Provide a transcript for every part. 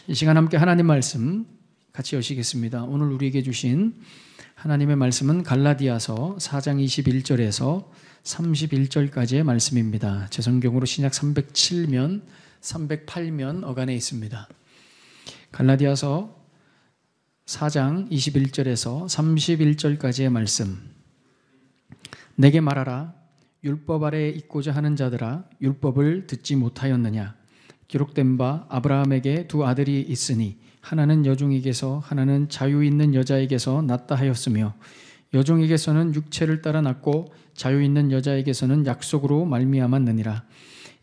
이 시간 함께 하나님 말씀 같이 여시겠습니다. 오늘 우리에게 주신 하나님의 말씀은 갈라디아서 4장 21절에서 31절까지의 말씀입니다. 제 성경으로 신약 307면, 308면 어간에 있습니다. 갈라디아서 4장 21절에서 31절까지의 말씀. 내게 말하라. 율법 아래에 있고자 하는 자들아, 율법을 듣지 못하였느냐? 기록된 바 아브라함에게 두 아들이 있으니 하나는 여종에게서 하나는 자유 있는 여자에게서 낳다 하였으며 여종에게서는 육체를 따라 낳고 자유 있는 여자에게서는 약속으로 말미암았느니라.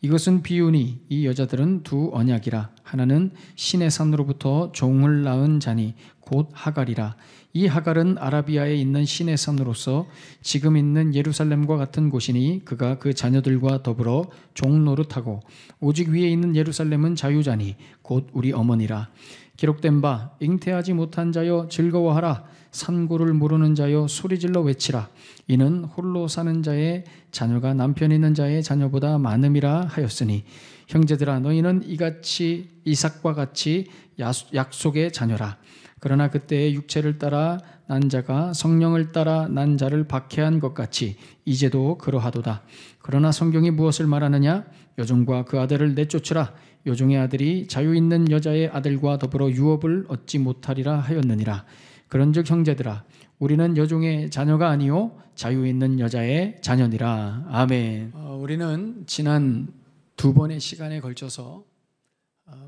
이것은 비유니 이 여자들은 두 언약이라. 하나는 신의 산으로부터 종을 낳은 자니 곧 하갈이라. 이 하갈은 아라비아에 있는 신의 산으로서 지금 있는 예루살렘과 같은 곳이니 그가 그 자녀들과 더불어 종 노릇하고 오직 위에 있는 예루살렘은 자유자니 곧 우리 어머니라. 기록된 바 잉태하지 못한 자여 즐거워하라. 산고를 모르는 자여 소리질러 외치라. 이는 홀로 사는 자의 자녀가 남편 있는 자의 자녀보다 많음이라 하였으니 형제들아 너희는 이같이 이삭과 같이 약속의 자녀라. 그러나 그때의 육체를 따라 난 자가 성령을 따라 난 자를 박해한 것 같이 이제도 그러하도다. 그러나 성경이 무엇을 말하느냐? 여종과 그 아들을 내쫓으라. 여종의 아들이 자유 있는 여자의 아들과 더불어 유업을 얻지 못하리라 하였느니라. 그런즉 형제들아 우리는 여종의 자녀가 아니요 자유 있는 여자의 자녀니라. 아멘. 우리는 지난 두 번의 시간에 걸쳐서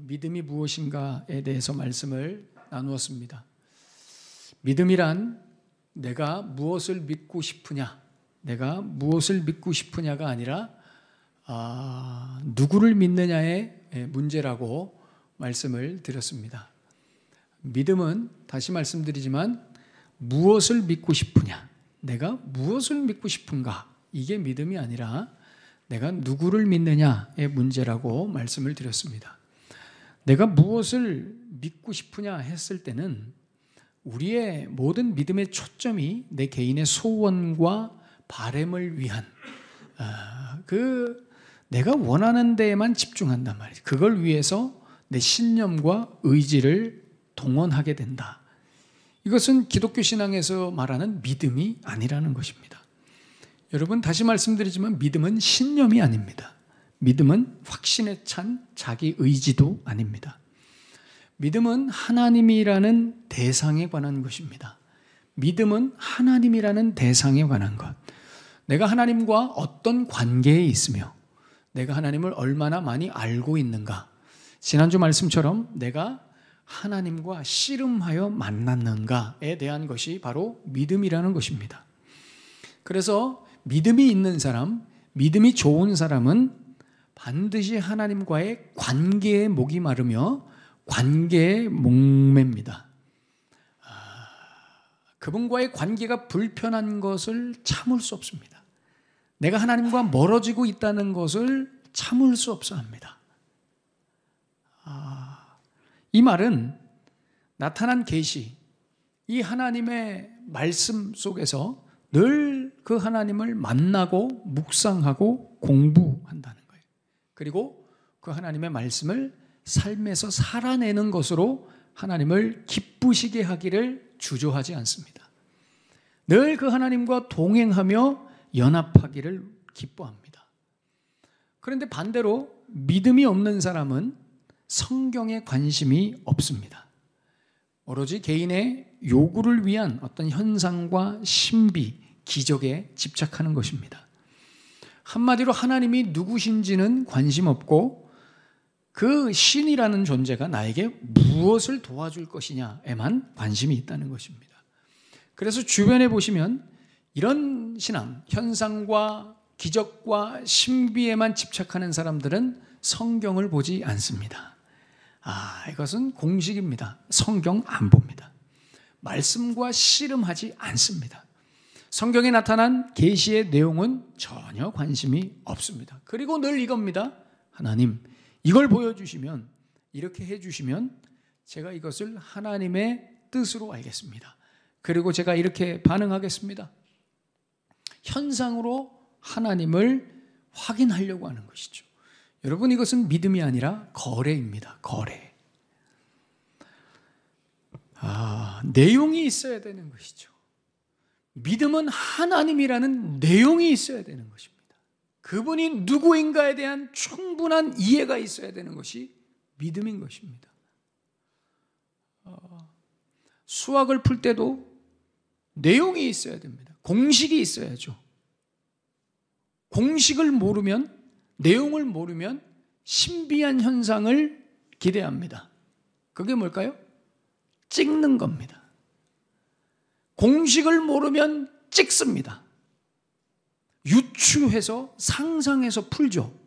믿음이 무엇인가에 대해서 말씀을 나누었습니다. 믿음이란 내가 무엇을 믿고 싶으냐, 내가 무엇을 믿고 싶으냐가 아니라 누구를 믿느냐의 문제라고 말씀을 드렸습니다. 믿음은 다시 말씀드리지만 무엇을 믿고 싶으냐, 내가 무엇을 믿고 싶은가, 이게 믿음이 아니라 내가 누구를 믿느냐의 문제라고 말씀을 드렸습니다. 내가 무엇을 믿고 싶으냐 했을 때는 우리의 모든 믿음의 초점이 내 개인의 소원과 바램을 위한 내가 원하는 데에만 집중한단 말이죠. 그걸 위해서 내 신념과 의지를 동원하게 된다. 이것은 기독교 신앙에서 말하는 믿음이 아니라는 것입니다. 여러분 다시 말씀드리지만 믿음은 신념이 아닙니다. 믿음은 확신에 찬 자기 의지도 아닙니다. 믿음은 하나님이라는 대상에 관한 것입니다. 믿음은 하나님이라는 대상에 관한 것. 내가 하나님과 어떤 관계에 있으며 내가 하나님을 얼마나 많이 알고 있는가. 지난주 말씀처럼 내가 하나님과 씨름하여 만났는가에 대한 것이 바로 믿음이라는 것입니다. 그래서 믿음이 있는 사람, 믿음이 좋은 사람은 반드시 하나님과의 관계에 목이 마르며 관계에 목맵니다. 그분과의 관계가 불편한 것을 참을 수 없습니다. 내가 하나님과 멀어지고 있다는 것을 참을 수 없어 합니다. 이 말은 나타난 계시, 이 하나님의 말씀 속에서 늘 그 하나님을 만나고 묵상하고 공부한다는 거예요. 그리고 그 하나님의 말씀을 삶에서 살아내는 것으로 하나님을 기쁘시게 하기를 주저하지 않습니다. 늘 그 하나님과 동행하며 연합하기를 기뻐합니다. 그런데 반대로 믿음이 없는 사람은 성경에 관심이 없습니다. 오로지 개인의 요구를 위한 어떤 현상과 신비, 기적에 집착하는 것입니다. 한마디로 하나님이 누구신지는 관심 없고 그 신이라는 존재가 나에게 무엇을 도와줄 것이냐에만 관심이 있다는 것입니다. 그래서 주변에 보시면 이런 신앙, 현상과 기적과 신비에만 집착하는 사람들은 성경을 보지 않습니다. 이것은 공식입니다. 성경 안 봅니다. 말씀과 씨름하지 않습니다. 성경에 나타난 계시의 내용은 전혀 관심이 없습니다. 그리고 늘 이겁니다. 하나님, 이걸 보여주시면, 이렇게 해주시면 제가 이것을 하나님의 뜻으로 알겠습니다. 그리고 제가 이렇게 반응하겠습니다. 현상으로 하나님을 확인하려고 하는 것이죠. 여러분, 이것은 믿음이 아니라 거래입니다. 거래. 내용이 있어야 되는 것이죠. 믿음은 하나님이라는 내용이 있어야 되는 것입니다. 그분이 누구인가에 대한 충분한 이해가 있어야 되는 것이 믿음인 것입니다. 수학을 풀 때도 내용이 있어야 됩니다. 공식이 있어야죠. 공식을 모르면, 내용을 모르면 신비한 현상을 기대합니다. 그게 뭘까요? 찍는 겁니다. 공식을 모르면 찍습니다. 유추해서 상상해서 풀죠.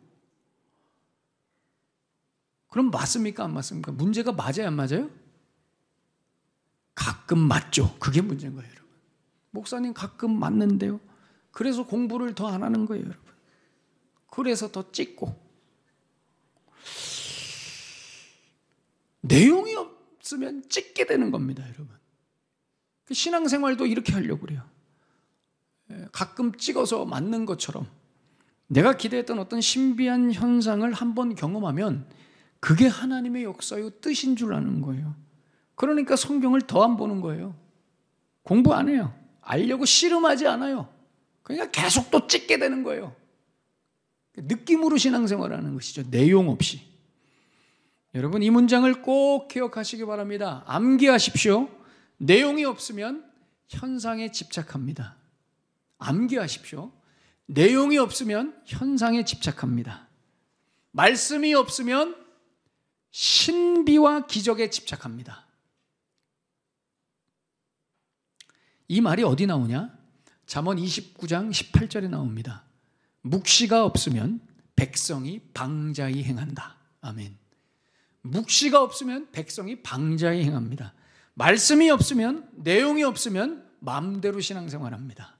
그럼 맞습니까? 안 맞습니까? 문제가 맞아요? 안 맞아요? 가끔 맞죠. 그게 문제인 거예요, 여러분. 목사님 가끔 맞는데요. 그래서 공부를 더 안 하는 거예요, 여러분. 그래서 더 찍고. 내용이 없으면 찍게 되는 겁니다, 여러분. 신앙생활도 이렇게 하려고 그래요. 가끔 찍어서 맞는 것처럼 내가 기대했던 어떤 신비한 현상을 한번 경험하면 그게 하나님의 역사요 뜻인 줄 아는 거예요. 그러니까 성경을 더 안 보는 거예요. 공부 안 해요. 알려고 씨름하지 않아요. 그러니까 계속 또 찍게 되는 거예요. 느낌으로 신앙생활을 하는 것이죠. 내용 없이. 여러분, 이 문장을 꼭 기억하시기 바랍니다. 암기하십시오. 내용이 없으면 현상에 집착합니다. 암기하십시오. 내용이 없으면 현상에 집착합니다. 말씀이 없으면 신비와 기적에 집착합니다. 이 말이 어디 나오냐? 잠언 29장 18절에 나옵니다. 묵시가 없으면 백성이 방자히 행한다. 아멘. 묵시가 없으면 백성이 방자히 행합니다. 말씀이 없으면, 내용이 없으면 마음대로 신앙생활합니다.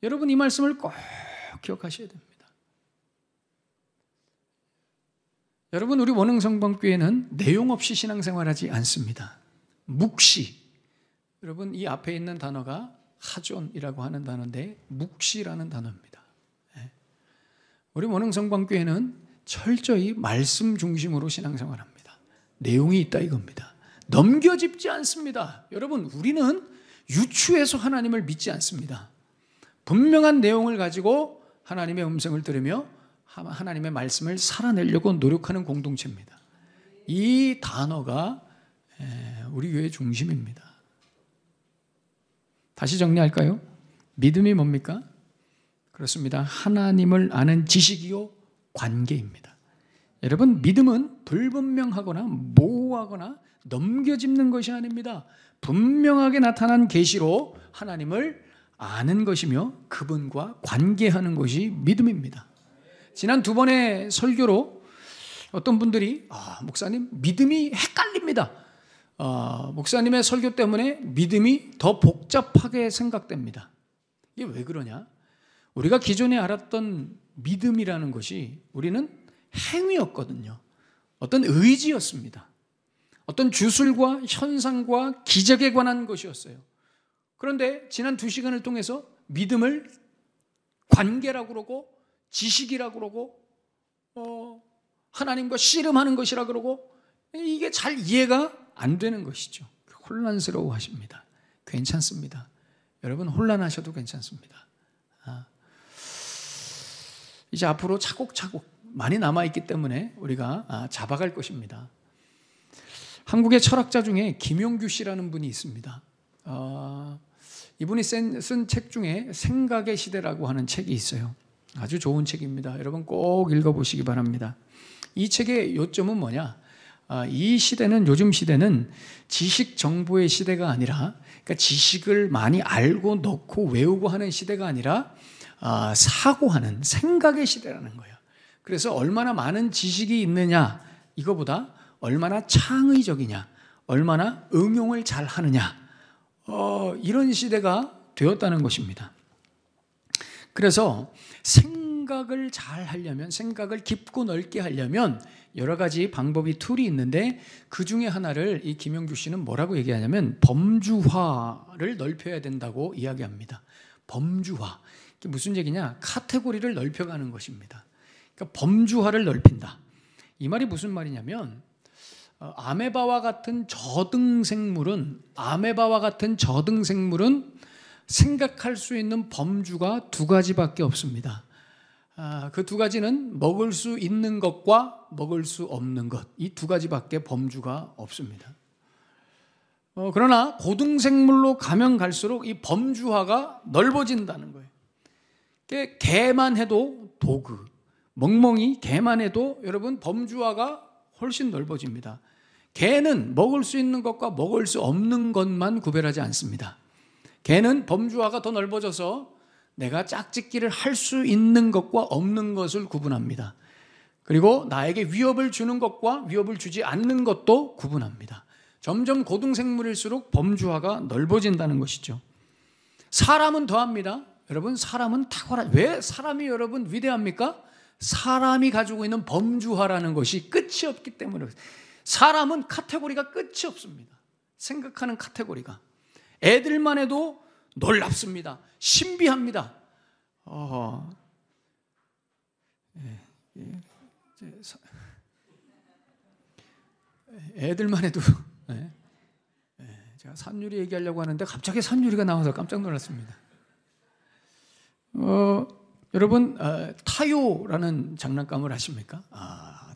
여러분, 이 말씀을 꼭 기억하셔야 됩니다. 여러분, 우리 원흥성방교회는 내용 없이 신앙생활하지 않습니다. 묵시. 여러분, 이 앞에 있는 단어가 하존이라고 하는 단어인데 묵시라는 단어입니다. 우리 원흥성방교회는 철저히 말씀 중심으로 신앙생활합니다. 내용이 있다 이겁니다. 넘겨짚지 않습니다. 여러분, 우리는 유추해서 하나님을 믿지 않습니다. 분명한 내용을 가지고 하나님의 음성을 들으며 하나님의 말씀을 살아내려고 노력하는 공동체입니다. 이 단어가 우리 교회의 중심입니다. 다시 정리할까요? 믿음이 뭡니까? 그렇습니다. 하나님을 아는 지식이요 관계입니다. 여러분, 믿음은 불분명하거나 모호하거나 넘겨짚는 것이 아닙니다. 분명하게 나타난 계시로 하나님을 아는 것이며 그분과 관계하는 것이 믿음입니다. 지난 두 번의 설교로 어떤 분들이 목사님 믿음이 헷갈립니다. 목사님의 설교 때문에 믿음이 더 복잡하게 생각됩니다. 이게 왜 그러냐? 우리가 기존에 알았던 믿음이라는 것이 우리는 행위였거든요. 어떤 의지였습니다. 어떤 주술과 현상과 기적에 관한 것이었어요. 그런데 지난 2시간을 통해서 믿음을 관계라고 그러고 지식이라고 그러고 하나님과 씨름하는 것이라고 그러고 이게 잘 이해가 안 되는 것이죠. 혼란스러워 하십니다. 괜찮습니다. 여러분, 혼란하셔도 괜찮습니다. 이제 앞으로 차곡차곡 많이 남아있기 때문에 우리가 잡아갈 것입니다. 한국의 철학자 중에 김용규 씨라는 분이 있습니다. 이분이 쓴 책 중에 생각의 시대라고 하는 책이 있어요. 아주 좋은 책입니다. 여러분 꼭 읽어보시기 바랍니다. 이 책의 요점은 뭐냐? 이 시대는, 요즘 시대는 지식 정보의 시대가 아니라, 그러니까 지식을 많이 알고 넣고 외우고 하는 시대가 아니라 사고하는 생각의 시대라는 거예요. 그래서 얼마나 많은 지식이 있느냐, 이거보다 얼마나 창의적이냐, 얼마나 응용을 잘 하느냐, 이런 시대가 되었다는 것입니다. 그래서 생각을 잘 하려면, 생각을 깊고 넓게 하려면 여러 가지 방법이, 툴이 있는데 그 중에 하나를 이 김용규 씨는 뭐라고 얘기하냐면 범주화를 넓혀야 된다고 이야기합니다. 범주화. 이게 무슨 얘기냐? 카테고리를 넓혀가는 것입니다. 그러니까 범주화를 넓힌다. 이 말이 무슨 말이냐면 아메바와 같은 저등생물은 생각할 수 있는 범주가 두 가지밖에 없습니다. 그 두 가지는 먹을 수 있는 것과 먹을 수 없는 것, 이 두 가지밖에 범주가 없습니다. 그러나 고등생물로 가면 갈수록 이 범주화가 넓어진다는 거예요. 개만 해도 도구, 멍멍이 개만 해도 여러분 범주화가 훨씬 넓어집니다. 개는 먹을 수 있는 것과 먹을 수 없는 것만 구별하지 않습니다. 개는 범주화가 더 넓어져서 내가 짝짓기를 할 수 있는 것과 없는 것을 구분합니다. 그리고 나에게 위협을 주는 것과 위협을 주지 않는 것도 구분합니다. 점점 고등생물일수록 범주화가 넓어진다는 것이죠. 사람은 더합니다. 여러분, 사람은 탁월한, 왜 사람이 여러분 위대합니까? 사람이 가지고 있는 범주화라는 것이 끝이 없기 때문에. 사람은 카테고리가 끝이 없습니다. 생각하는 카테고리가. 애들만 해도 놀랍습니다. 신비합니다. 애들만 해도 제가 산유리 얘기하려고 하는데 갑자기 산유리가 나와서 깜짝 놀랐습니다. 여러분, 타요라는 장난감을 아십니까?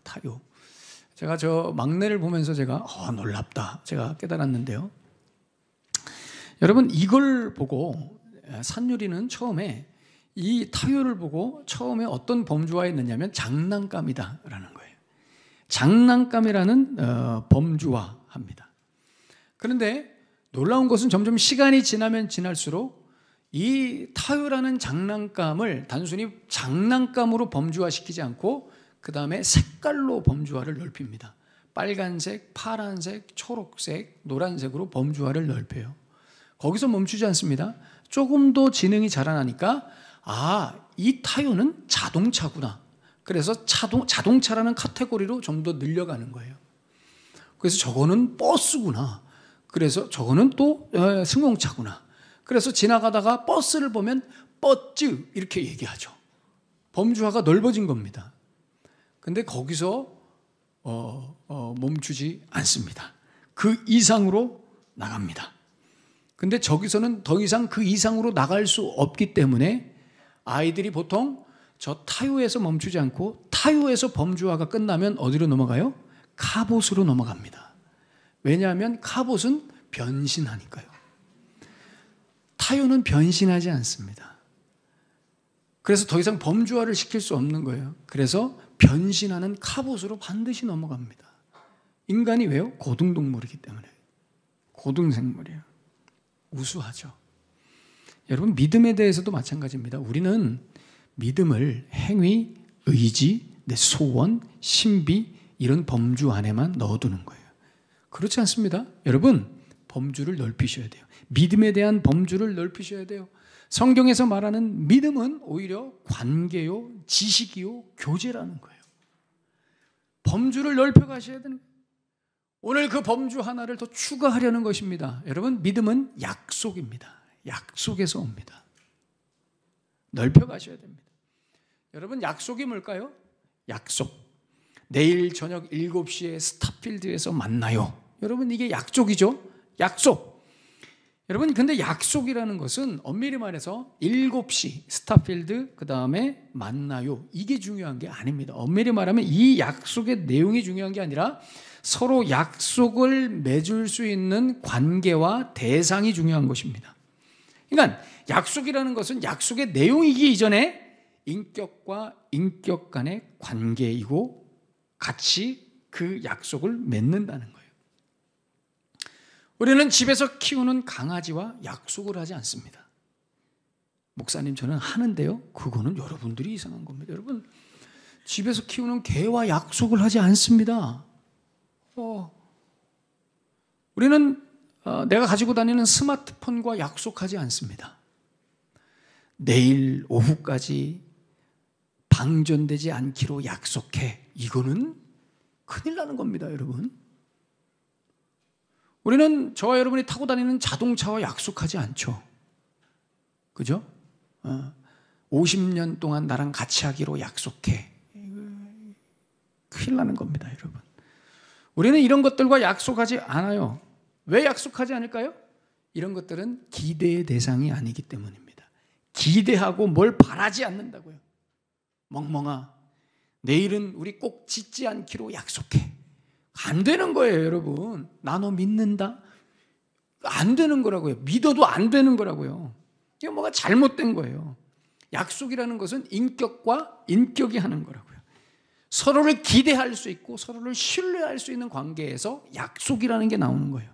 타요. 제가 저 막내를 보면서 제가 놀랍다 제가 깨달았는데요. 여러분, 이걸 보고 산유리는 처음에 이 타요를 보고 처음에 어떤 범주화했느냐면 장난감이다라는 거예요. 장난감이라는 범주화합니다. 그런데 놀라운 것은 점점 시간이 지나면 지날수록 이 타요라는 장난감을 단순히 장난감으로 범주화시키지 않고 그 다음에 색깔로 범주화를 넓힙니다. 빨간색, 파란색, 초록색, 노란색으로 범주화를 넓혀요. 거기서 멈추지 않습니다. 조금 더 지능이 자라나니까 이 타요는 자동차구나. 그래서 자동차라는 카테고리로 좀 더 늘려가는 거예요. 그래서 저거는 버스구나. 그래서 저거는 또 승용차구나. 그래서 지나가다가 버스를 보면 버즈 이렇게 얘기하죠. 범주화가 넓어진 겁니다. 근데 거기서 멈추지 않습니다. 그 이상으로 나갑니다. 근데 저기서는 더 이상 그 이상으로 나갈 수 없기 때문에 아이들이 보통 저 타요에서 멈추지 않고 타요에서 범주화가 끝나면 어디로 넘어가요? 카봇으로 넘어갑니다. 왜냐하면 카봇은 변신하니까요. 타요는 변신하지 않습니다. 그래서 더 이상 범주화를 시킬 수 없는 거예요. 그래서 변신하는 카봇으로 반드시 넘어갑니다. 인간이 왜요? 고등동물이기 때문에. 고등생물이에요. 우수하죠. 여러분, 믿음에 대해서도 마찬가지입니다. 우리는 믿음을 행위, 의지, 내 소원, 신비 이런 범주 안에만 넣어두는 거예요. 그렇지 않습니다. 여러분, 범주를 넓히셔야 돼요. 믿음에 대한 범주를 넓히셔야 돼요. 성경에서 말하는 믿음은 오히려 관계요, 지식이요, 교제라는 거예요. 범주를 넓혀가셔야 되는 거예요. 오늘 그 범주 하나를 더 추가하려는 것입니다. 여러분, 믿음은 약속입니다. 약속에서 옵니다. 넓혀가셔야 됩니다. 여러분, 약속이 뭘까요? 약속. 내일 저녁 7시에 스타필드에서 만나요. 여러분, 이게 약속이죠? 약속. 여러분, 근데 약속이라는 것은 엄밀히 말해서 7시 스타필드 그 다음에 만나요. 이게 중요한 게 아닙니다. 엄밀히 말하면 이 약속의 내용이 중요한 게 아니라 서로 약속을 맺을 수 있는 관계와 대상이 중요한 것입니다. 그러니까 약속이라는 것은 약속의 내용이기 이전에 인격과 인격 간의 관계이고 같이 그 약속을 맺는다는 거예요. 우리는 집에서 키우는 강아지와 약속을 하지 않습니다. 목사님, 저는 하는데요. 그거는 여러분들이 이상한 겁니다. 여러분, 집에서 키우는 개와 약속을 하지 않습니다. 우리는 내가 가지고 다니는 스마트폰과 약속하지 않습니다. 내일 오후까지 방전되지 않기로 약속해. 이거는 큰일 나는 겁니다, 여러분. 우리는 저와 여러분이 타고 다니는 자동차와 약속하지 않죠. 그죠? 50년 동안 나랑 같이 하기로 약속해. 큰일 나는 겁니다, 여러분. 우리는 이런 것들과 약속하지 않아요. 왜 약속하지 않을까요? 이런 것들은 기대의 대상이 아니기 때문입니다. 기대하고 뭘 바라지 않는다고요. 멍멍아, 내일은 우리 꼭 짓지 않기로 약속해. 안 되는 거예요, 여러분. 나 너 믿는다? 안 되는 거라고요. 믿어도 안 되는 거라고요. 이게 뭐가 잘못된 거예요. 약속이라는 것은 인격과 인격이 하는 거라고요. 서로를 기대할 수 있고 서로를 신뢰할 수 있는 관계에서 약속이라는 게 나오는 거예요.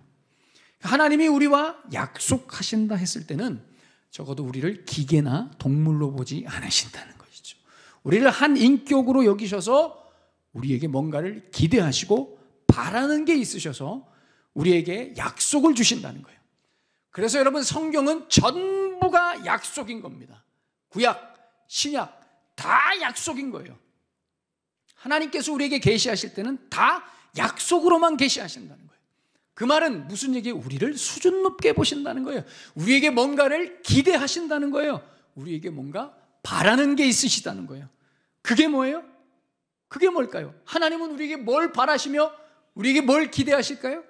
하나님이 우리와 약속하신다 했을 때는 적어도 우리를 기계나 동물로 보지 않으신다는 것이죠. 우리를 한 인격으로 여기셔서 우리에게 뭔가를 기대하시고 바라는 게 있으셔서 우리에게 약속을 주신다는 거예요. 그래서 여러분, 성경은 전부가 약속인 겁니다. 구약, 신약 다 약속인 거예요. 하나님께서 우리에게 계시하실 때는 다 약속으로만 계시하신다는 거예요. 그 말은 무슨 얘기예요? 우리를 수준 높게 보신다는 거예요. 우리에게 뭔가를 기대하신다는 거예요. 우리에게 뭔가 바라는 게 있으시다는 거예요. 그게 뭐예요? 그게 뭘까요? 하나님은 우리에게 뭘 바라시며 우리에게 뭘 기대하실까요?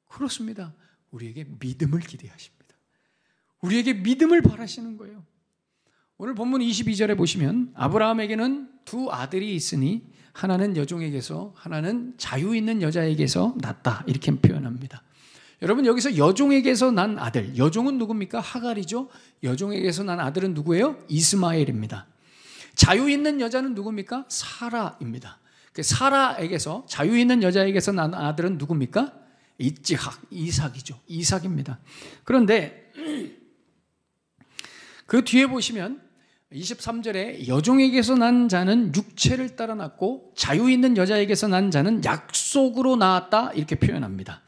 그렇습니다. 우리에게 믿음을 기대하십니다. 우리에게 믿음을 바라시는 거예요. 오늘 본문 22절에 보시면 아브라함에게는 두 아들이 있으니 하나는 여종에게서 하나는 자유 있는 여자에게서 났다, 이렇게 표현합니다. 여러분, 여기서 여종에게서 난 아들, 여종은 누굽니까? 하갈이죠. 여종에게서 난 아들은 누구예요? 이스마엘입니다. 자유 있는 여자는 누굽니까? 사라입니다. 사라에게서, 자유 있는 여자에게서 난 아들은 누굽니까? 이삭이죠. 이삭입니다. 그런데 그 뒤에 보시면 23절에 여종에게서 난 자는 육체를 따라 낳고 자유 있는 여자에게서 난 자는 약속으로 낳았다, 이렇게 표현합니다.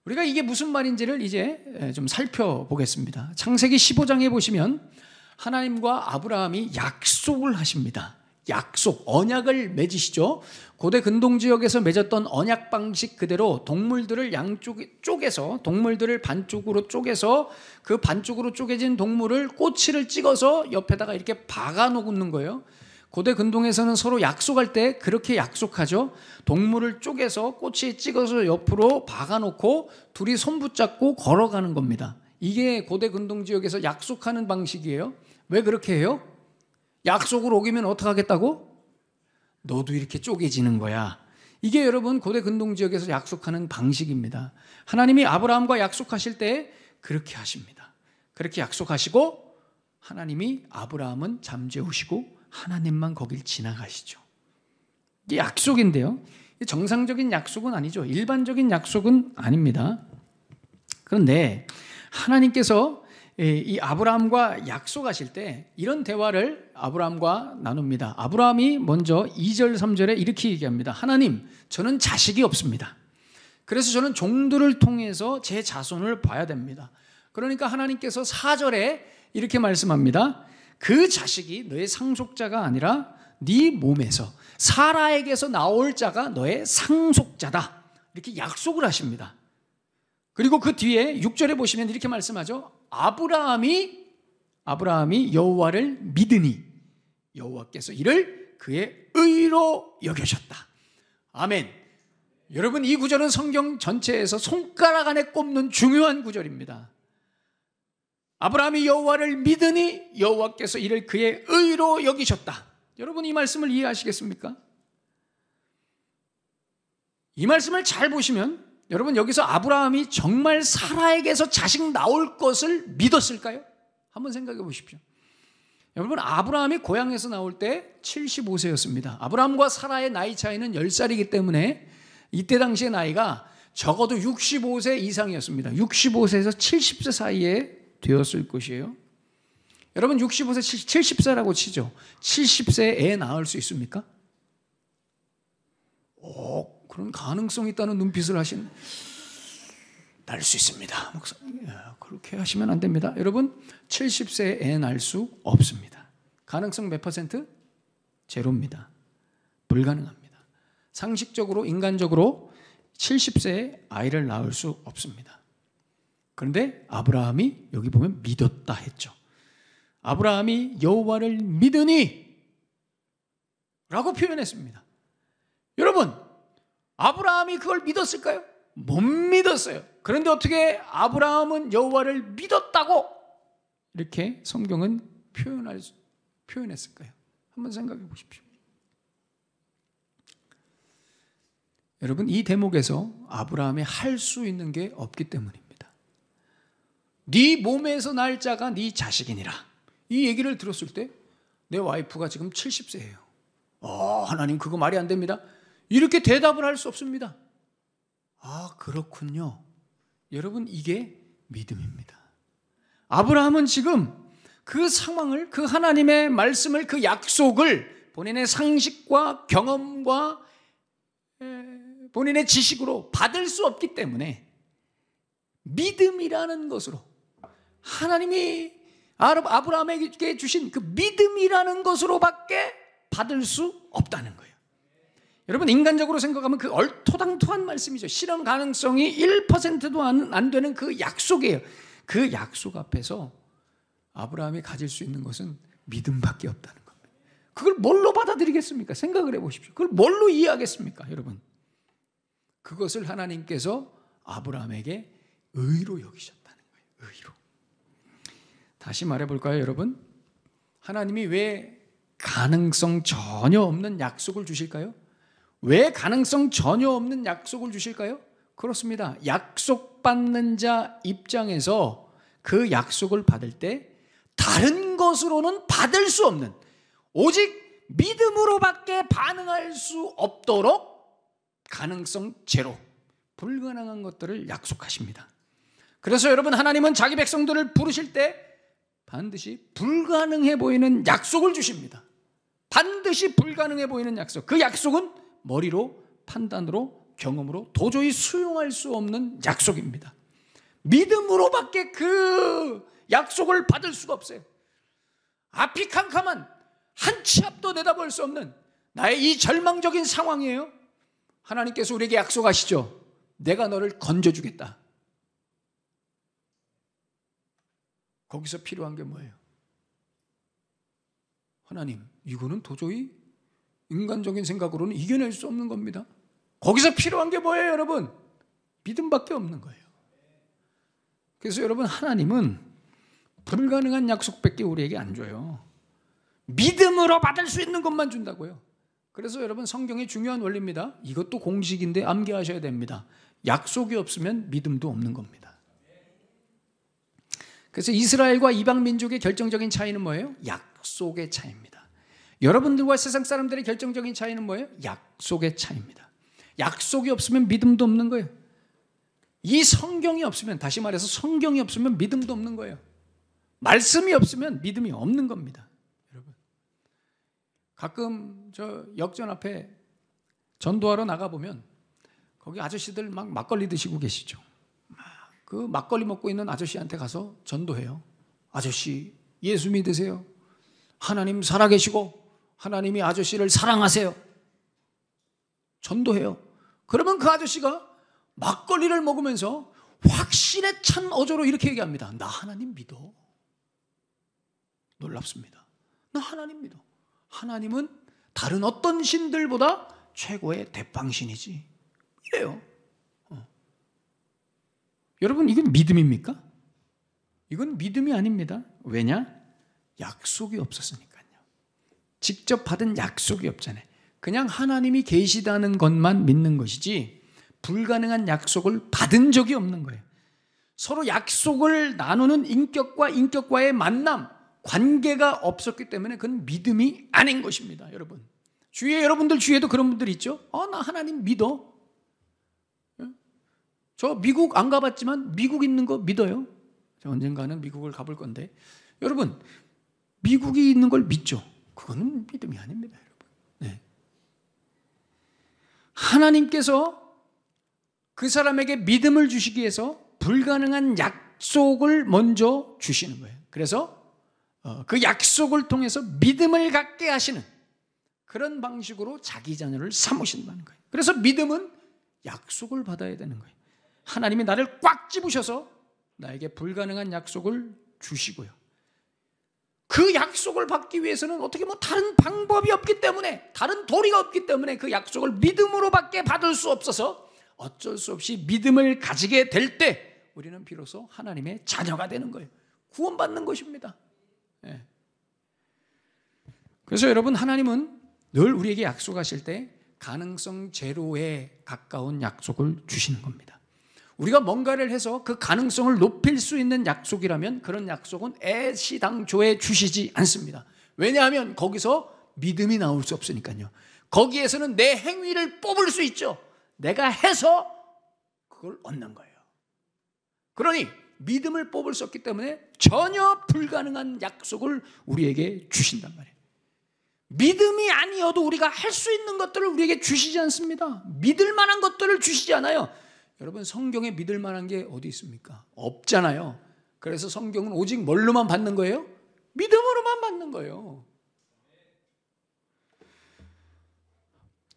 우리가 이게 무슨 말인지를 이제 좀 살펴보겠습니다. 창세기 15장에 보시면 하나님과 아브라함이 약속을 하십니다. 약속, 언약을 맺으시죠. 고대 근동 지역에서 맺었던 언약 방식 그대로 동물들을 쪼개서, 동물들을 반쪽으로 쪼개서 그 반쪽으로 쪼개진 동물을 꼬치를 찍어서 옆에다가 이렇게 박아 놓는 거예요. 고대 근동에서는 서로 약속할 때 그렇게 약속하죠. 동물을 쪼개서 꼬치에 찍어서 옆으로 박아 놓고 둘이 손 붙잡고 걸어가는 겁니다. 이게 고대 근동 지역에서 약속하는 방식이에요. 왜 그렇게 해요? 약속을 어기면 어떻게 하겠다고? 너도 이렇게 쪼개지는 거야. 이게 여러분 고대 근동 지역에서 약속하는 방식입니다. 하나님이 아브라함과 약속하실 때 그렇게 하십니다. 그렇게 약속하시고 하나님이 아브라함은 잠재우시고 하나님만 거길 지나가시죠. 이게 약속인데요, 정상적인 약속은 아니죠. 일반적인 약속은 아닙니다. 그런데 하나님께서 이 아브라함과 약속하실 때 이런 대화를 아브라함과 나눕니다. 아브라함이 먼저 2절 3절에 이렇게 얘기합니다. 하나님, 저는 자식이 없습니다. 그래서 저는 종들을 통해서 제 자손을 봐야 됩니다. 그러니까 하나님께서 4절에 이렇게 말씀합니다. 그 자식이 너의 상속자가 아니라 네 몸에서 사라에게서 나올 자가 너의 상속자다, 이렇게 약속을 하십니다. 그리고 그 뒤에 6절에 보시면 이렇게 말씀하죠. 아브라함이 여호와를 믿으니 여호와께서 이를 그의 의로 여겨셨다. 아멘. 여러분, 이 구절은 성경 전체에서 손가락 안에 꼽는 중요한 구절입니다. 아브라함이 여호와를 믿으니 여호와께서 이를 그의 의로 여기셨다. 여러분, 이 말씀을 이해하시겠습니까? 이 말씀을 잘 보시면 여러분, 여기서 아브라함이 정말 사라에게서 자식 나올 것을 믿었을까요? 한번 생각해 보십시오. 여러분, 아브라함이 고향에서 나올 때 75세였습니다. 아브라함과 사라의 나이 차이는 10살이기 때문에 이때 당시의 나이가 적어도 65세 이상이었습니다. 65세에서 70세 사이에 되었을 것이에요. 여러분, 65세, 70세라고 치죠. 70세에 애 낳을 수 있습니까? 그런 가능성이 있다는 눈빛을 하신, 낳을 수 있습니다. 그렇게 하시면 안 됩니다. 여러분, 70세에 애 낳을 수 없습니다. 가능성 몇 %? 제로입니다. 불가능합니다. 상식적으로, 인간적으로 70세에 아이를 낳을 수 없습니다. 그런데 아브라함이 여기 보면 믿었다 했죠. 아브라함이 여호와를 믿으니 라고 표현했습니다. 여러분, 아브라함이 그걸 믿었을까요? 못 믿었어요. 그런데 어떻게 아브라함은 여호와를 믿었다고 이렇게 성경은 표현했을까요? 한번 생각해 보십시오. 여러분, 이 대목에서 아브라함이 할 수 있는 게 없기 때문입니다. 네 몸에서 날 자가 네 자식이니라. 이 얘기를 들었을 때 내 와이프가 지금 70세예요. 하나님 그거 말이 안 됩니다. 이렇게 대답을 할 수 없습니다. 아, 그렇군요. 여러분, 이게 믿음입니다. 아브라함은 지금 그 상황을, 그 하나님의 말씀을, 그 약속을 본인의 상식과 경험과 본인의 지식으로 받을 수 없기 때문에 믿음이라는 것으로, 하나님이 아브라함에게 주신 그 믿음이라는 것으로밖에 받을 수 없다는 거예요. 여러분, 인간적으로 생각하면 그 얼토당토한 말씀이죠. 실현 가능성이 1%도 안 되는 그 약속이에요. 그 약속 앞에서 아브라함이 가질 수 있는 것은 믿음밖에 없다는 겁니다. 그걸 뭘로 받아들이겠습니까? 생각을 해보십시오. 그걸 뭘로 이해하겠습니까, 여러분? 그것을 하나님께서 아브라함에게 의로 여기셨다는 거예요. 의로. 다시 말해볼까요, 여러분? 하나님이 왜 가능성 전혀 없는 약속을 주실까요? 왜 가능성 전혀 없는 약속을 주실까요? 그렇습니다. 약속받는 자 입장에서 그 약속을 받을 때 다른 것으로는 받을 수 없는, 오직 믿음으로밖에 반응할 수 없도록 가능성 제로, 불가능한 것들을 약속하십니다. 그래서 여러분, 하나님은 자기 백성들을 부르실 때 반드시 불가능해 보이는 약속을 주십니다. 반드시 불가능해 보이는 약속. 그 약속은 머리로, 판단으로, 경험으로 도저히 수용할 수 없는 약속입니다. 믿음으로밖에 그 약속을 받을 수가 없어요. 앞이 캄캄한, 한 치 앞도 내다볼 수 없는 나의 이 절망적인 상황이에요. 하나님께서 우리에게 약속하시죠. 내가 너를 건져주겠다. 거기서 필요한 게 뭐예요? 하나님, 이거는 도저히 인간적인 생각으로는 이겨낼 수 없는 겁니다. 거기서 필요한 게 뭐예요, 여러분? 믿음밖에 없는 거예요. 그래서 여러분, 하나님은 불가능한 약속밖에 우리에게 안 줘요. 믿음으로 받을 수 있는 것만 준다고요. 그래서 여러분, 성경의 중요한 원리입니다. 이것도 공식인데 암기하셔야 됩니다. 약속이 없으면 믿음도 없는 겁니다. 그래서 이스라엘과 이방 민족의 결정적인 차이는 뭐예요? 약속의 차이입니다. 여러분들과 세상 사람들의 결정적인 차이는 뭐예요? 약속의 차이입니다. 약속이 없으면 믿음도 없는 거예요. 이 성경이 없으면, 다시 말해서 성경이 없으면 믿음도 없는 거예요. 말씀이 없으면 믿음이 없는 겁니다. 여러분, 가끔 저 역전 앞에 전도하러 나가보면 거기 아저씨들 막 막걸리 드시고 계시죠. 그 막걸리 먹고 있는 아저씨한테 가서 전도해요. 아저씨, 예수 믿으세요. 하나님 살아계시고 하나님이 아저씨를 사랑하세요. 전도해요. 그러면 그 아저씨가 막걸리를 먹으면서 확신에 찬 어조로 이렇게 얘기합니다. 나 하나님 믿어. 놀랍습니다. 나 하나님 믿어. 하나님은 다른 어떤 신들보다 최고의 대빵신이지. 이래요. 여러분, 이건 믿음입니까? 이건 믿음이 아닙니다. 왜냐? 약속이 없었으니까요. 직접 받은 약속이 없잖아요. 그냥 하나님이 계시다는 것만 믿는 것이지 불가능한 약속을 받은 적이 없는 거예요. 서로 약속을 나누는 인격과 인격과의 만남, 관계가 없었기 때문에 그건 믿음이 아닌 것입니다. 여러분, 여러분들 주위에도 그런 분들 있죠? 나 하나님 믿어. 저 미국 안 가봤지만 미국 있는 거 믿어요. 저 언젠가는 미국을 가볼 건데, 여러분, 미국이 있는 걸 믿죠? 그거는 믿음이 아닙니다, 여러분. 네. 하나님께서 그 사람에게 믿음을 주시기 위해서 불가능한 약속을 먼저 주시는 거예요. 그래서 그 약속을 통해서 믿음을 갖게 하시는 그런 방식으로 자기 자녀를 삼으신다는 거예요. 그래서 믿음은 약속을 받아야 되는 거예요. 하나님이 나를 꽉 집으셔서 나에게 불가능한 약속을 주시고요. 그 약속을 받기 위해서는 어떻게 뭐 다른 방법이 없기 때문에, 다른 도리가 없기 때문에 그 약속을 믿음으로밖에 받을 수 없어서 어쩔 수 없이 믿음을 가지게 될 때 우리는 비로소 하나님의 자녀가 되는 거예요. 구원받는 것입니다. 예. 그래서 여러분, 하나님은 늘 우리에게 약속하실 때 가능성 제로에 가까운 약속을 주시는 겁니다. 우리가 뭔가를 해서 그 가능성을 높일 수 있는 약속이라면 그런 약속은 애시당초에 주시지 않습니다. 왜냐하면 거기서 믿음이 나올 수 없으니까요. 거기에서는 내 행위를 뽑을 수 있죠. 내가 해서 그걸 얻는 거예요. 그러니 믿음을 뽑을 수 없기 때문에 전혀 불가능한 약속을 우리에게 주신단 말이에요. 믿음이 아니어도 우리가 할 수 있는 것들을 우리에게 주시지 않습니다. 믿을 만한 것들을 주시지 않아요. 여러분, 성경에 믿을 만한 게 어디 있습니까? 없잖아요. 그래서 성경은 오직 뭘로만 받는 거예요? 믿음으로만 받는 거예요.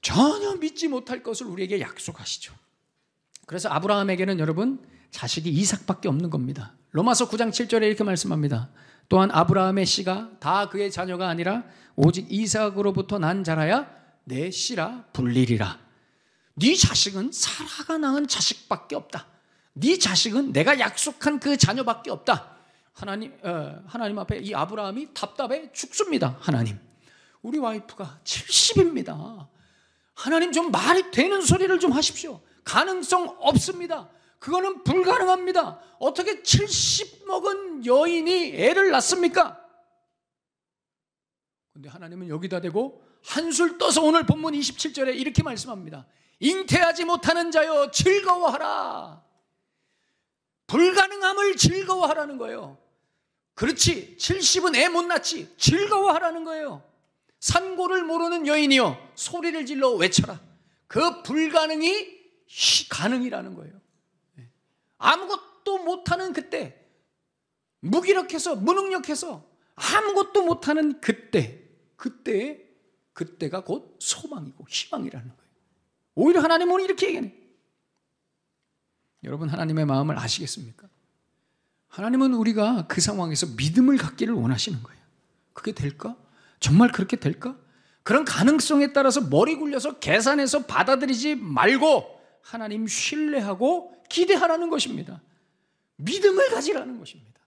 전혀 믿지 못할 것을 우리에게 약속하시죠. 그래서 아브라함에게는 여러분, 자식이 이삭밖에 없는 겁니다. 로마서 9장 7절에 이렇게 말씀합니다. 또한 아브라함의 씨가 다 그의 자녀가 아니라 오직 이삭으로부터 난 자라야 내 씨라 불리리라. 네 자식은 사라가 낳은 자식밖에 없다. 네 자식은 내가 약속한 그 자녀밖에 없다. 하나님 앞에 이 아브라함이 답답해 죽습니다. 하나님, 우리 와이프가 70입니다. 하나님, 좀 말이 되는 소리를 좀 하십시오. 가능성 없습니다. 그거는 불가능합니다. 어떻게 70 먹은 여인이 애를 낳습니까? 근데 하나님은 여기다 대고 한술 떠서 오늘 본문 27절에 이렇게 말씀합니다. 잉태하지 못하는 자여 즐거워하라. 불가능함을 즐거워하라는 거예요. 그렇지, 70은 애 못 낳지, 즐거워하라는 거예요. 산고를 모르는 여인이여 소리를 질러 외쳐라. 그 불가능이 가능이라는 거예요. 아무것도 못하는 그때, 무기력해서 무능력해서 아무것도 못하는 그때가 곧 소망이고 희망이라는 거예요. 오히려 하나님은 이렇게 얘기하네. 여러분, 하나님의 마음을 아시겠습니까? 하나님은 우리가 그 상황에서 믿음을 갖기를 원하시는 거예요. 그게 될까? 정말 그렇게 될까? 그런 가능성에 따라서 머리 굴려서 계산해서 받아들이지 말고 하나님 신뢰하고 기대하라는 것입니다. 믿음을 가지라는 것입니다.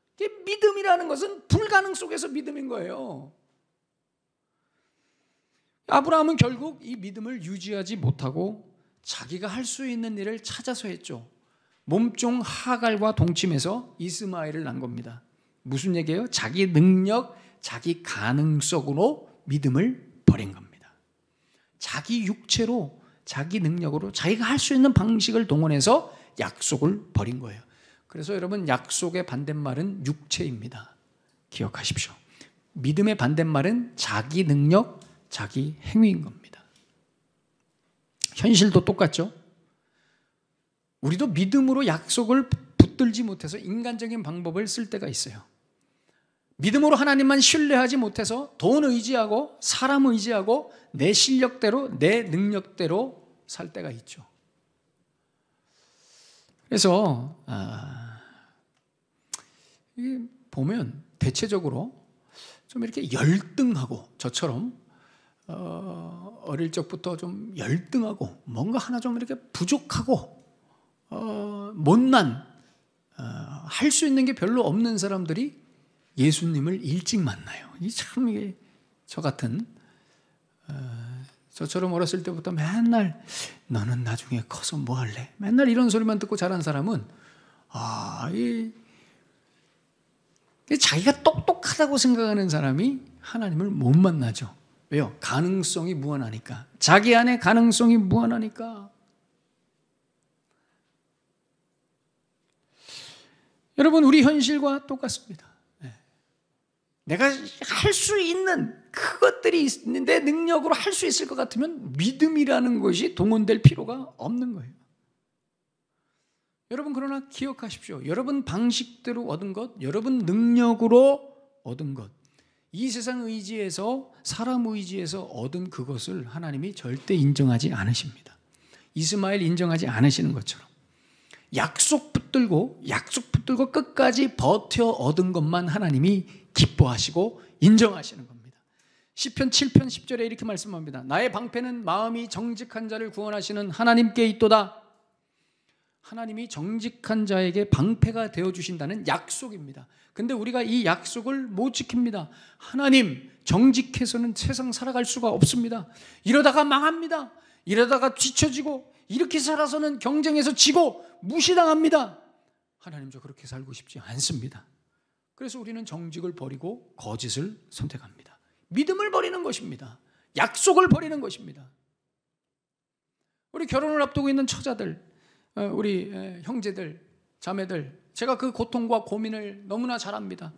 믿음이라는 것은 불가능 속에서 믿음인 거예요. 아브라함은 결국 이 믿음을 유지하지 못하고 자기가 할 수 있는 일을 찾아서 했죠. 몸종 하갈과 동침해서 이스마엘을 낳은 겁니다. 무슨 얘기예요? 자기 능력, 자기 가능성으로 믿음을 버린 겁니다. 자기 육체로, 자기 능력으로 자기가 할 수 있는 방식을 동원해서 약속을 버린 거예요. 그래서 여러분, 약속의 반대말은 육체입니다. 기억하십시오. 믿음의 반대말은 자기 능력, 자기 행위인 겁니다. 현실도 똑같죠? 우리도 믿음으로 약속을 붙들지 못해서 인간적인 방법을 쓸 때가 있어요. 믿음으로 하나님만 신뢰하지 못해서 돈 의지하고 사람 의지하고 내 실력대로, 내 능력대로 살 때가 있죠. 그래서 보면 대체적으로 좀 이렇게 열등하고, 저처럼 어릴 적부터 좀 열등하고 뭔가 하나 좀 이렇게 부족하고 못난, 할 수 있는 게 별로 없는 사람들이 예수님을 일찍 만나요. 참 이게 저 같은, 저처럼 어렸을 때부터 맨날 너는 나중에 커서 뭐 할래? 맨날 이런 소리만 듣고 자란 사람은 자기가 똑똑하다고 생각하는 사람이 하나님을 못 만나죠. 왜요? 가능성이 무한하니까. 자기 안에 가능성이 무한하니까. 여러분, 우리 현실과 똑같습니다. 내가 할 수 있는 그것들이 있는데 능력으로 할 수 있을 것 같으면 믿음이라는 것이 동원될 필요가 없는 거예요. 여러분, 그러나 기억하십시오. 여러분 방식대로 얻은 것, 여러분 능력으로 얻은 것, 이 세상 의지에서, 사람 의지에서 얻은 그것을 하나님이 절대 인정하지 않으십니다. 이스마엘 인정하지 않으시는 것처럼 약속 붙들고 끝까지 버텨 얻은 것만 하나님이 기뻐하시고 인정하시는 겁니다. 시편 7편 10절에 이렇게 말씀합니다. 나의 방패는 마음이 정직한 자를 구원하시는 하나님께 있도다. 하나님이 정직한 자에게 방패가 되어주신다는 약속입니다. 근데 우리가 이 약속을 못 지킵니다. 하나님, 정직해서는 세상 살아갈 수가 없습니다. 이러다가 망합니다. 이러다가 뒤처지고 이렇게 살아서는 경쟁에서 지고 무시당합니다. 하나님, 저 그렇게 살고 싶지 않습니다. 그래서 우리는 정직을 버리고 거짓을 선택합니다. 믿음을 버리는 것입니다. 약속을 버리는 것입니다. 우리 결혼을 앞두고 있는 처자들, 우리 형제들, 자매들, 제가 그 고통과 고민을 너무나 잘 압니다.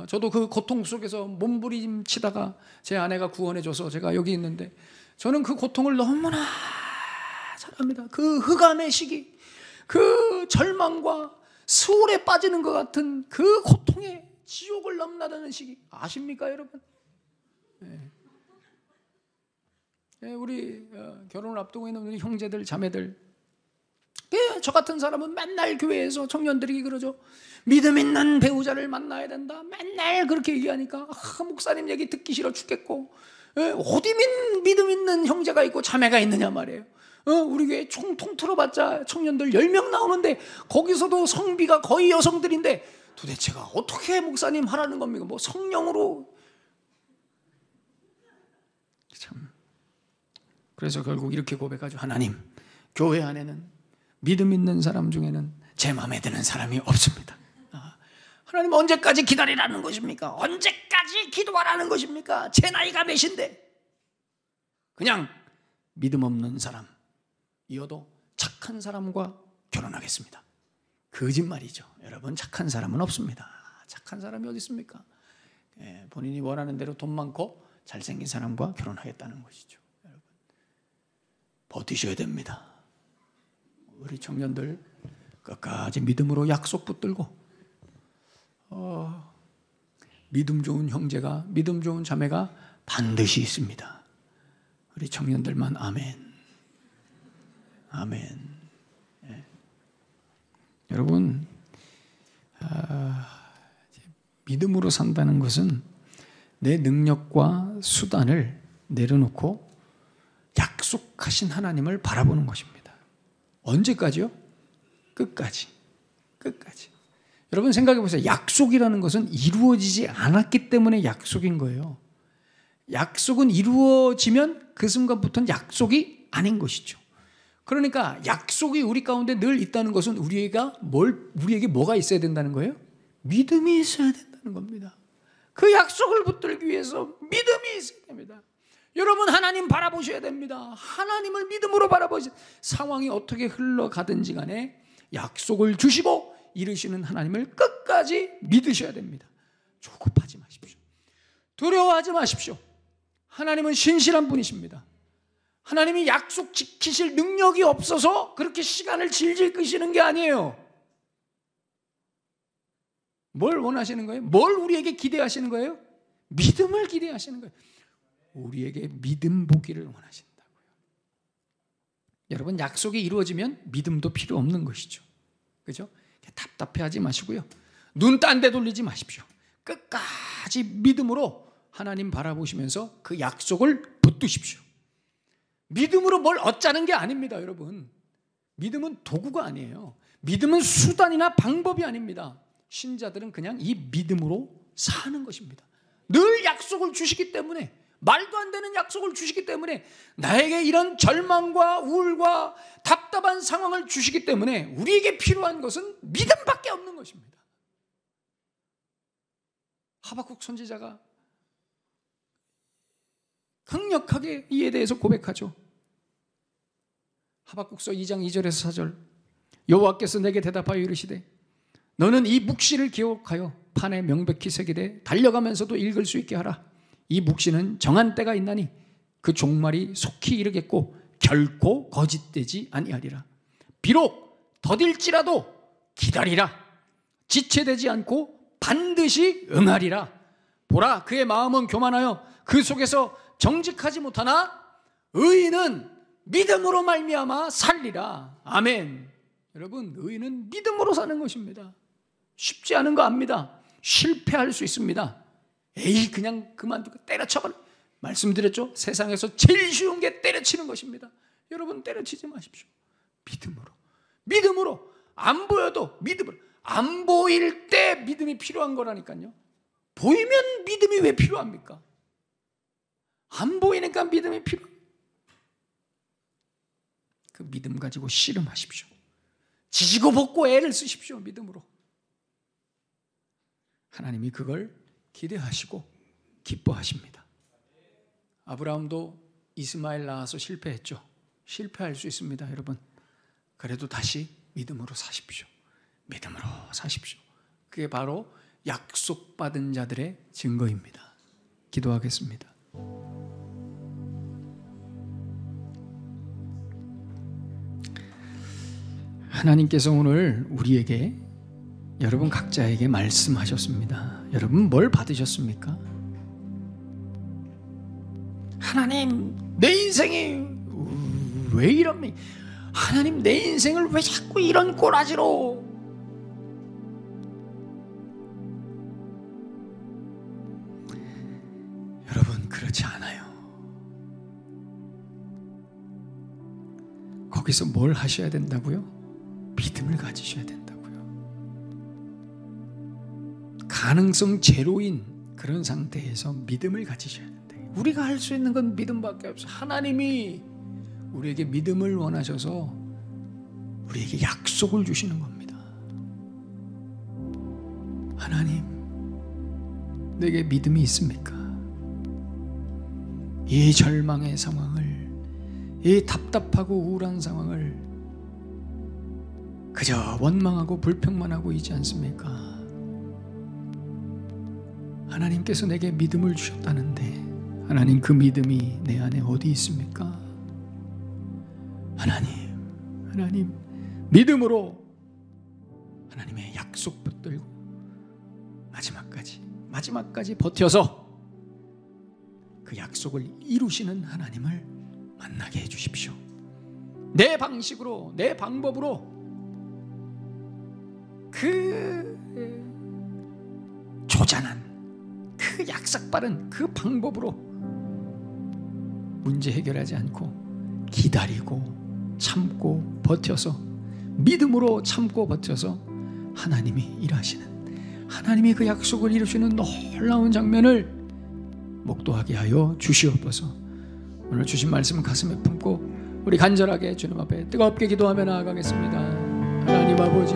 저도 그 고통 속에서 몸부림치다가 제 아내가 구원해줘서 제가 여기 있는데, 저는 그 고통을 너무나 잘 압니다. 그 흑암의 시기, 그 절망과 수울에 빠지는 것 같은 그 고통의 지옥을 넘나드는 시기 아십니까, 여러분? 우리 결혼을 앞두고 있는 우리 형제들, 자매들, 저 같은 사람은 맨날 교회에서 청년들이 그러죠. 믿음 있는 배우자를 만나야 된다. 맨날 그렇게 얘기하니까 목사님 얘기 듣기 싫어 죽겠고, 어디 믿음 있는 형제가 있고 자매가 있느냐 말이에요. 우리 교회 총 통틀어봤자 청년들 10명 나오는데 거기서도 성비가 거의 여성들인데 도대체가 어떻게 목사님 하라는 겁니까? 뭐 성령으로. 참. 그래서 결국 이렇게 고백하죠. 하나님, 교회 안에는 믿음 있는 사람 중에는 제 마음에 드는 사람이 없습니다. 하나님, 언제까지 기다리라는 것입니까? 언제까지 기도하라는 것입니까? 제 나이가 몇인데. 그냥 믿음 없는 사람이어도 착한 사람과 결혼하겠습니다. 거짓말이죠. 여러분, 착한 사람은 없습니다. 착한 사람이 어디 있습니까? 본인이 원하는 대로 돈 많고 잘생긴 사람과 결혼하겠다는 것이죠. 여러분, 버티셔야 됩니다. 우리 청년들 끝까지 믿음으로 약속 붙들고, 믿음 좋은 형제가, 믿음 좋은 자매가 반드시 있습니다. 우리 청년들만 아멘. 아멘. 여러분, 믿음으로 산다는 것은 내 능력과 수단을 내려놓고 약속하신 하나님을 바라보는 것입니다. 언제까지요? 끝까지. 끝까지. 여러분 생각해 보세요. 약속이라는 것은 이루어지지 않았기 때문에 약속인 거예요. 약속은 이루어지면 그 순간부터는 약속이 아닌 것이죠. 그러니까 약속이 우리 가운데 늘 있다는 것은 우리에게 뭐가 있어야 된다는 거예요? 믿음이 있어야 된다는 겁니다. 그 약속을 붙들기 위해서 믿음이 있어야 됩니다. 여러분, 하나님 바라보셔야 됩니다. 하나님을 믿음으로 바라보셔야 됩니다. 상황이 어떻게 흘러가든지 간에 약속을 주시고 이루시는 하나님을 끝까지 믿으셔야 됩니다. 조급하지 마십시오. 두려워하지 마십시오. 하나님은 신실한 분이십니다. 하나님이 약속 지키실 능력이 없어서 그렇게 시간을 질질 끄시는 게 아니에요. 뭘 원하시는 거예요? 뭘 우리에게 기대하시는 거예요? 믿음을 기대하시는 거예요. 우리에게 믿음 보기를 원하신다고요. 여러분, 약속이 이루어지면 믿음도 필요 없는 것이죠. 그죠? 답답해하지 마시고요. 눈 딴 데 돌리지 마십시오. 끝까지 믿음으로 하나님 바라보시면서 그 약속을 붙드십시오. 믿음으로 뭘 얻자는 게 아닙니다, 여러분. 믿음은 도구가 아니에요. 믿음은 수단이나 방법이 아닙니다. 신자들은 그냥 이 믿음으로 사는 것입니다. 늘 약속을 주시기 때문에, 말도 안 되는 약속을 주시기 때문에, 나에게 이런 절망과 우울과 답답한 상황을 주시기 때문에 우리에게 필요한 것은 믿음밖에 없는 것입니다. 하박국 선지자가 강력하게 이에 대해서 고백하죠. 하박국서 2장 2절에서 4절. 여호와께서 내게 대답하여 이르시되 너는 이 묵시를 기억하여 판에 명백히 새기되 달려가면서도 읽을 수 있게 하라. 이 묵시는 정한 때가 있나니 그 종말이 속히 이르겠고 결코 거짓되지 아니하리라. 비록 더딜지라도 기다리라. 지체되지 않고 반드시 응하리라. 보라, 그의 마음은 교만하여 그 속에서 정직하지 못하나 의인은 믿음으로 말미암아 살리라. 아멘. 여러분, 의인은 믿음으로 사는 것입니다. 쉽지 않은 거 압니다. 실패할 수 있습니다. 에이, 그냥 그만두고 때려쳐버려. 말씀드렸죠? 세상에서 제일 쉬운 게 때려치는 것입니다. 여러분, 때려치지 마십시오. 믿음으로. 안 보여도 믿음으로. 안 보일 때 믿음이 필요한 거라니까요. 보이면 믿음이 왜 필요합니까? 안 보이니까 믿음이 필요합니다. 그 믿음 가지고 씨름하십시오. 지지고 볶고 애를 쓰십시오. 믿음으로. 하나님이 그걸 기대하시고 기뻐하십니다. 아브라함도 이스마엘 낳아서 실패했죠. 실패할 수 있습니다, 여러분. 그래도 다시 믿음으로 사십시오. 믿음으로 사십시오. 그게 바로 약속받은 자들의 증거입니다. 기도하겠습니다. 하나님께서 오늘 우리에게, 여러분 각자에게 말씀하셨습니다. 여러분 뭘 받으셨습니까? 하나님, 내 인생이 왜 이럽니까? 하나님, 내 인생을 왜 자꾸 이런 꼬라지로? 여러분, 그렇지 않아요. 거기서 뭘 하셔야 된다고요? 믿음을 가지셔야 된다고요. 가능성 제로인 그런 상태에서 믿음을 가지셔야 된다. 우리가 할 수 있는 건 믿음밖에 없어요. 하나님이 우리에게 믿음을 원하셔서 우리에게 약속을 주시는 겁니다. 하나님, 내게 믿음이 있습니까? 이 절망의 상황을, 이 답답하고 우울한 상황을 그저 원망하고 불평만 하고 있지 않습니까? 하나님께서 내게 믿음을 주셨다는데, 하나님, 그 믿음이 내 안에 어디 있습니까? 하나님, 믿음으로 하나님의 약속 붙들고 마지막까지 버텨서 그 약속을 이루시는 하나님을 만나게 해주십시오. 내 방식으로, 내 방법으로, 그 조잔한, 그 약삭빠른 그 방법으로 문제 해결하지 않고 기다리고 참고 버텨서, 믿음으로 참고 버텨서 하나님이 일하시는, 하나님이 그 약속을 이루시는 놀라운 장면을 목도하게 하여 주시옵소서. 오늘 주신 말씀은 가슴에 품고 우리 간절하게 주님 앞에 뜨겁게 기도하며 나아가겠습니다. 하나님 아버지,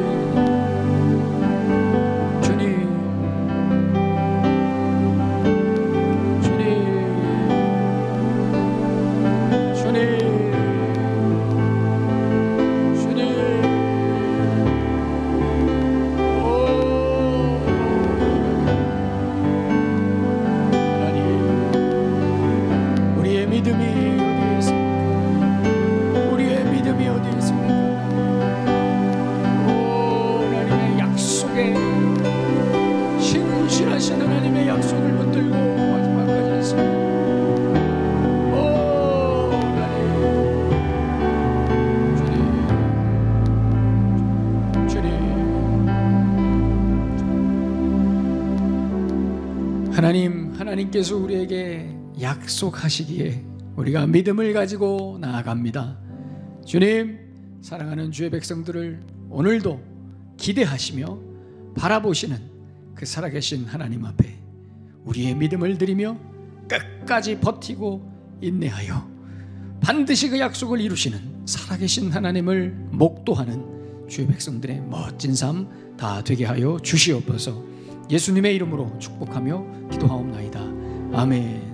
하나님께서 우리에게 약속하시기에 우리가 믿음을 가지고 나아갑니다. 주님, 사랑하는 주의 백성들을 오늘도 기대하시며 바라보시는 그 살아계신 하나님 앞에 우리의 믿음을 드리며 끝까지 버티고 인내하여 반드시 그 약속을 이루시는 살아계신 하나님을 목도하는 주의 백성들의 멋진 삶 다 되게 하여 주시옵소서. 예수님의 이름으로 축복하며 기도하옵나이다. 아멘.